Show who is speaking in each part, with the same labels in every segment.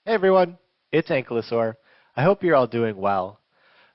Speaker 1: Hey everyone, it's Ankylosaur. I hope you're all doing well.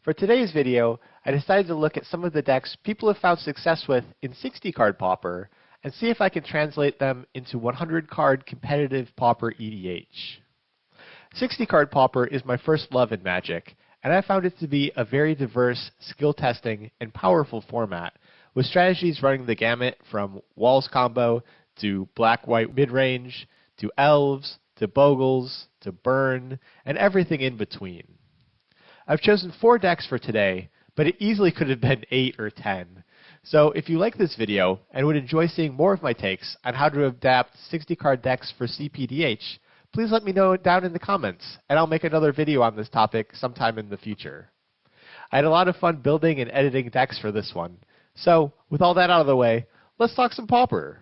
Speaker 1: For today's video, I decided to look at some of the decks people have found success with in 60-card Pauper and see if I can translate them into 100-card competitive Pauper EDH. 60-card Pauper is my first love in Magic, and I found it to be a very diverse, skill-testing, and powerful format, with strategies running the gamut from Walls combo to black-white mid-range, to Elves, to Bogles, to Burn, and everything in between. I've chosen 4 decks for today, but it easily could have been 8 or 10. So if you like this video and would enjoy seeing more of my takes on how to adapt 60-card decks for CPDH, please let me know down in the comments, and I'll make another video on this topic sometime in the future. I had a lot of fun building and editing decks for this one. So, with all that out of the way, let's talk some Pauper.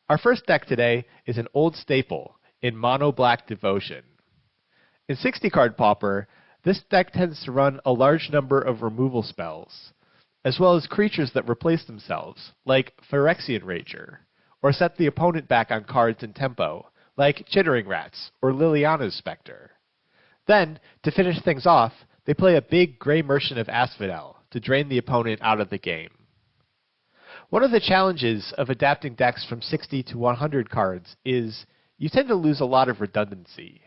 Speaker 1: Our first deck today is an old staple in Mono Black Devotion. In 60-card Pauper, this deck tends to run a large number of removal spells, as well as creatures that replace themselves, like Phyrexian Rager, or set the opponent back on cards in tempo, like Chittering Rats or Liliana's Spectre. Then, to finish things off, they play a big Grey Merchant of Asphodel to drain the opponent out of the game. One of the challenges of adapting decks from 60 to 100 cards is you tend to lose a lot of redundancy.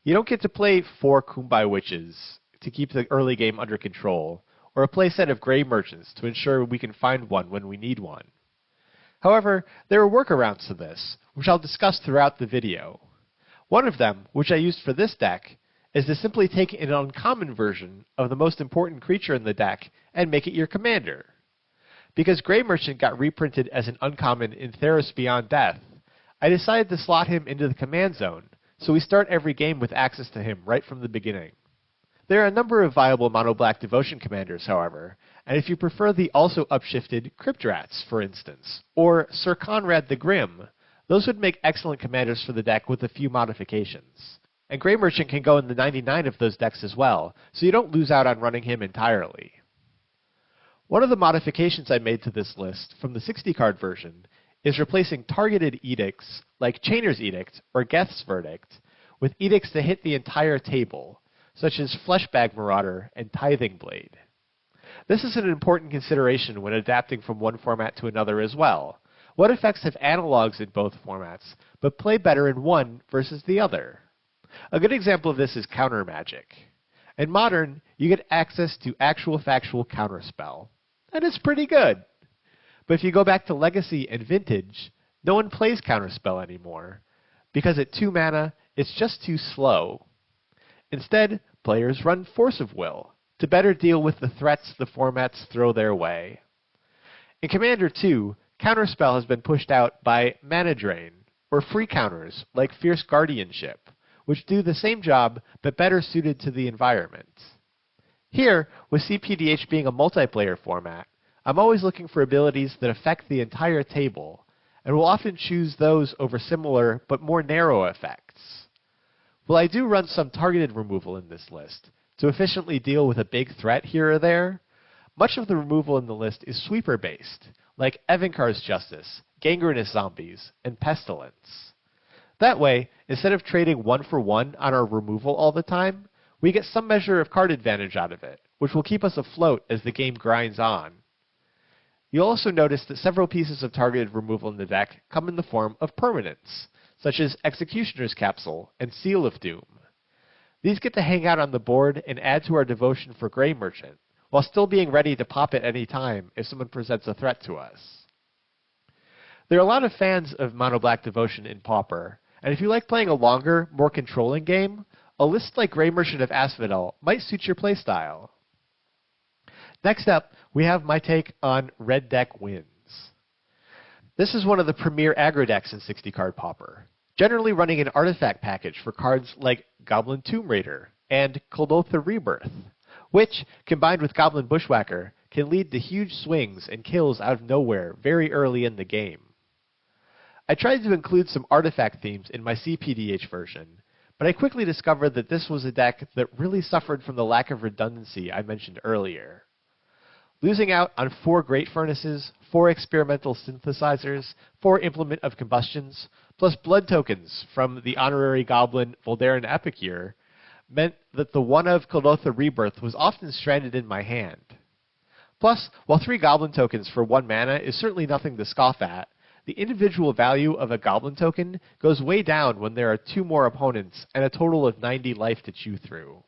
Speaker 1: You don't get to play 4 Kumbai Witches to keep the early game under control, or a playset of Grey Merchants to ensure we can find one when we need one. However, there are workarounds to this, which I'll discuss throughout the video. One of them, which I used for this deck, is to simply take an uncommon version of the most important creature in the deck and make it your commander. Because Grey Merchant got reprinted as an uncommon in Theros Beyond Death, I decided to slot him into the command zone, so we start every game with access to him right from the beginning. There are a number of viable Mono Black Devotion commanders, however, and if you prefer the also upshifted Crypt Rats, for instance, or Sir Conrad the Grim, those would make excellent commanders for the deck with a few modifications. And Grey Merchant can go in the 99 of those decks as well, so you don't lose out on running him entirely. One of the modifications I made to this list from the 60-card version is replacing targeted edicts like Chainer's Edict or Geth's Verdict with edicts that hit the entire table, such as Fleshbag Marauder and Tithing Blade. This is an important consideration when adapting from one format to another as well. What effects have analogs in both formats, but play better in one versus the other? A good example of this is Counter Magic. In Modern, you get access to Actual Factual Counterspell, and it's pretty good. But if you go back to Legacy and Vintage, no one plays Counterspell anymore, because at 2 mana, it's just too slow. Instead, players run Force of Will to better deal with the threats the formats throw their way. In Commander 2, Counterspell has been pushed out by Mana Drain, or free counters like Fierce Guardianship, which do the same job but better suited to the environment. Here, with CPDH being a multiplayer format, I'm always looking for abilities that affect the entire table, and will often choose those over similar but more narrow effects. While I do run some targeted removal in this list, to efficiently deal with a big threat here or there, much of the removal in the list is sweeper-based, like Evankar's Justice, Gangrenous Zombies, and Pestilence. That way, instead of trading 1-for-1 on our removal all the time, we get some measure of card advantage out of it, which will keep us afloat as the game grinds on. You'll also notice that several pieces of targeted removal in the deck come in the form of permanents, such as Executioner's Capsule and Seal of Doom. These get to hang out on the board and add to our devotion for Grey Merchant, while still being ready to pop at any time if someone presents a threat to us. There are a lot of fans of Mono Black Devotion in Pauper, and if you like playing a longer, more controlling game, a list like Grey Merchant of Asphodel might suit your playstyle. Next up, we have my take on Red Deck Wins. This is one of the premier aggro decks in 60-card Pauper, generally running an artifact package for cards like Goblin Tomb Raider and Kuldotha Rebirth, which, combined with Goblin Bushwhacker, can lead to huge swings and kills out of nowhere very early in the game. I tried to include some artifact themes in my CPDH version, but I quickly discovered that this was a deck that really suffered from the lack of redundancy I mentioned earlier. Losing out on 4 Great Furnaces, 4 Experimental Synthesizers, 4 Implement of Combustions, plus blood tokens from the honorary goblin Voldaren Epicure, meant that the one of Kolotha Rebirth was often stranded in my hand. Plus, while 3 goblin tokens for 1 mana is certainly nothing to scoff at, the individual value of a goblin token goes way down when there are 2 more opponents and a total of 90 life to chew through.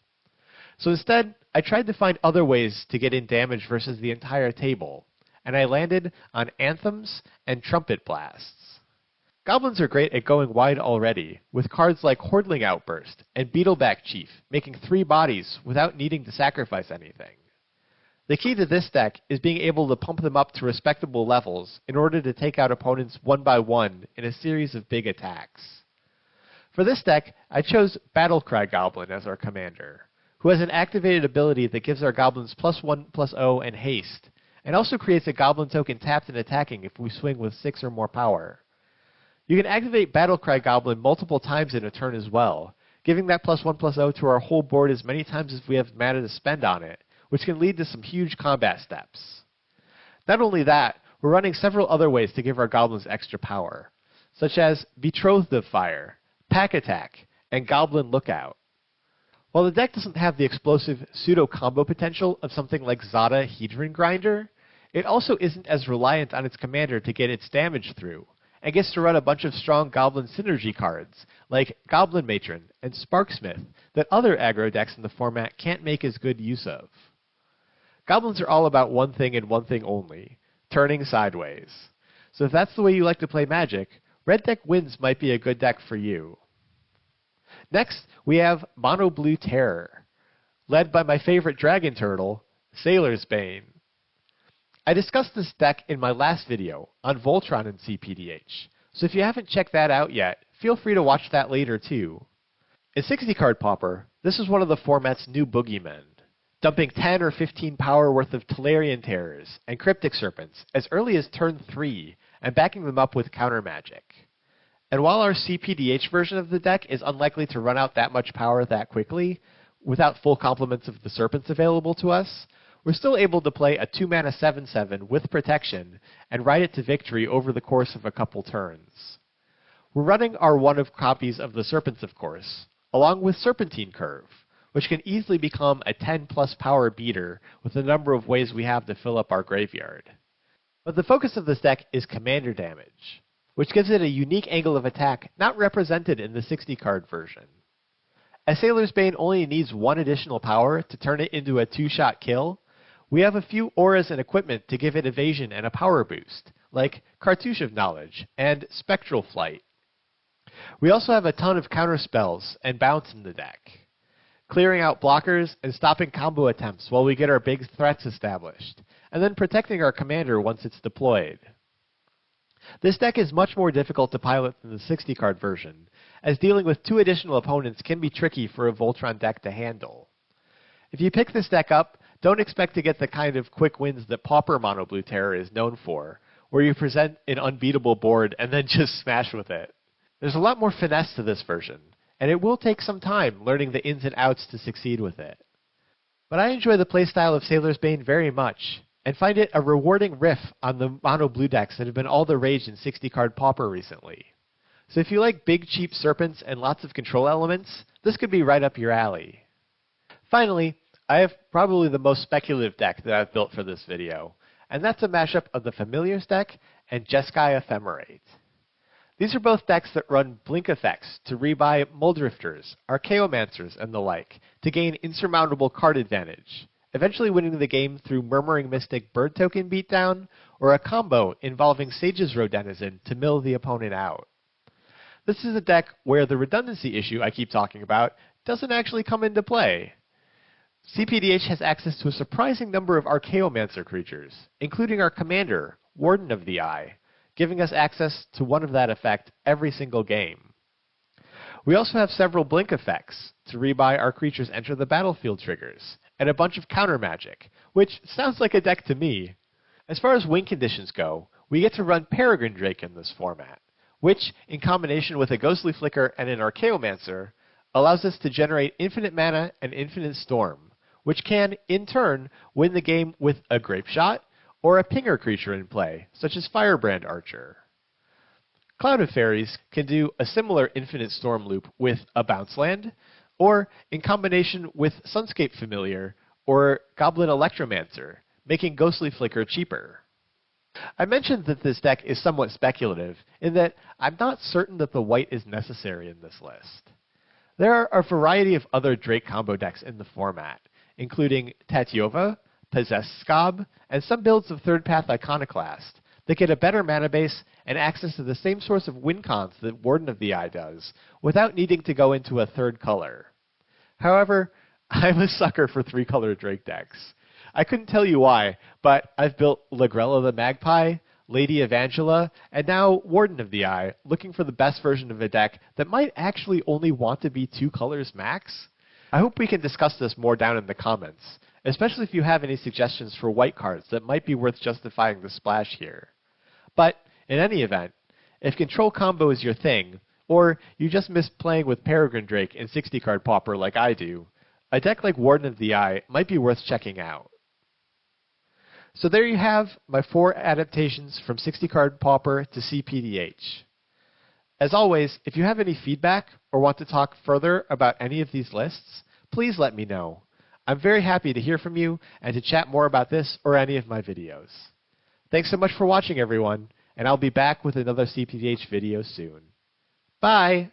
Speaker 1: So instead, I tried to find other ways to get in damage versus the entire table, and I landed on Anthems and Trumpet Blasts. Goblins are great at going wide already, with cards like Hordling Outburst and Beetleback Chief making 3 bodies without needing to sacrifice anything. The key to this deck is being able to pump them up to respectable levels in order to take out opponents one by one in a series of big attacks. For this deck, I chose Battlecry Goblin as our commander, who has an activated ability that gives our goblins +1/+0 and haste, and also creates a goblin token tapped and attacking if we swing with 6 or more power. You can activate Battlecry Goblin multiple times in a turn as well, giving that +1/+0 to our whole board as many times as we have mana to spend on it, which can lead to some huge combat steps. Not only that, we're running several other ways to give our goblins extra power, such as Betrothed of Fire, Pack Attack, and Goblin Lookout. While the deck doesn't have the explosive pseudo-combo potential of something like Zada Hedron Grinder, it also isn't as reliant on its commander to get its damage through, and gets to run a bunch of strong Goblin synergy cards, like Goblin Matron and Sparksmith, that other aggro decks in the format can't make as good use of. Goblins are all about one thing and one thing only, turning sideways. So if that's the way you like to play Magic, Red Deck Wins might be a good deck for you. Next, we have Mono Blue Terror, led by my favorite dragon turtle, Sailor's Bane. I discussed this deck in my last video on Voltron and CPDH, so if you haven't checked that out yet, feel free to watch that later too. In 60-card Pauper, this is one of the format's new boogeymen, dumping 10 or 15 power worth of Tolarian Terrors and Cryptic Serpents as early as turn 3, and backing them up with counter magic. And while our CPDH version of the deck is unlikely to run out that much power that quickly, without full complements of the Serpents available to us, we're still able to play a 2-mana 7/7 with protection and ride it to victory over the course of a couple turns. We're running our one of copies of the Serpents, of course, along with Serpentine Curve, which can easily become a 10+ power beater with the number of ways we have to fill up our graveyard. But the focus of this deck is commander damage, which gives it a unique angle of attack not represented in the 60-card version. As Sailor's Bane only needs 1 additional power to turn it into a 2-shot kill, we have a few auras and equipment to give it evasion and a power boost, like Cartouche of Knowledge and Spectral Flight. We also have a ton of counter spells and bounce in the deck, clearing out blockers and stopping combo attempts while we get our big threats established, and then protecting our commander once it's deployed. This deck is much more difficult to pilot than the 60-card version, as dealing with 2 additional opponents can be tricky for a Voltron deck to handle. If you pick this deck up, don't expect to get the kind of quick wins that Pauper Mono Blue Terror is known for, where you present an unbeatable board and then just smash with it. There's a lot more finesse to this version, and it will take some time learning the ins and outs to succeed with it. But I enjoy the playstyle of Sailor's Bane very much, and find it a rewarding riff on the mono blue decks that have been all the rage in 60-card Pauper recently. So if you like big cheap serpents and lots of control elements, this could be right up your alley. Finally, I have probably the most speculative deck that I've built for this video, and that's a mashup of the Familiars deck and Jeskai Ephemerate. These are both decks that run blink effects to rebuy Muldrifters, Archaeomancers, and the like to gain insurmountable card advantage, eventually winning the game through Murmuring Mystic bird token beatdown, or a combo involving Sage's Rodenizen to mill the opponent out. This is a deck where the redundancy issue I keep talking about doesn't actually come into play. CPDH has access to a surprising number of Archaeomancer creatures, including our commander, Warden of the Eye, giving us access to one of that effect every single game. We also have several blink effects to rebuy our creatures enter the battlefield triggers, and a bunch of counter magic, which sounds like a deck to me. As far as win conditions go, we get to run Peregrine Drake in this format, which, in combination with a Ghostly Flicker and an Archaeomancer, allows us to generate infinite mana and infinite storm, which can, in turn, win the game with a Grape Shot or a Pinger creature in play, such as Firebrand Archer. Cloud of Fairies can do a similar Infinite Storm loop with a Bounce Land, or in combination with Sunscape Familiar or Goblin Electromancer, making Ghostly Flicker cheaper. I mentioned that this deck is somewhat speculative, in that I'm not certain that the white is necessary in this list. There are a variety of other Drake combo decks in the format, including Tatyova, Possessed Skob, and some builds of Third Path Iconoclast that get a better mana base and access to the same source of win cons that Warden of the Eye does, without needing to go into a third color. However, I'm a sucker for 3-color Drake decks. I couldn't tell you why, but I've built Lagrella the Magpie, Lady Evangela, and now Warden of the Eye, looking for the best version of a deck that might actually only want to be 2 colors max. I hope we can discuss this more down in the comments, especially if you have any suggestions for white cards that might be worth justifying the splash here. But, in any event, if control combo is your thing, or you just miss playing with Peregrine Drake in 60-card Pauper like I do, a deck like Warden of the Eye might be worth checking out. So there you have my 4 adaptations from 60-card Pauper to CPDH. As always, if you have any feedback or want to talk further about any of these lists, please let me know. I'm very happy to hear from you and to chat more about this or any of my videos. Thanks so much for watching, everyone, and I'll be back with another CPDH video soon. Bye!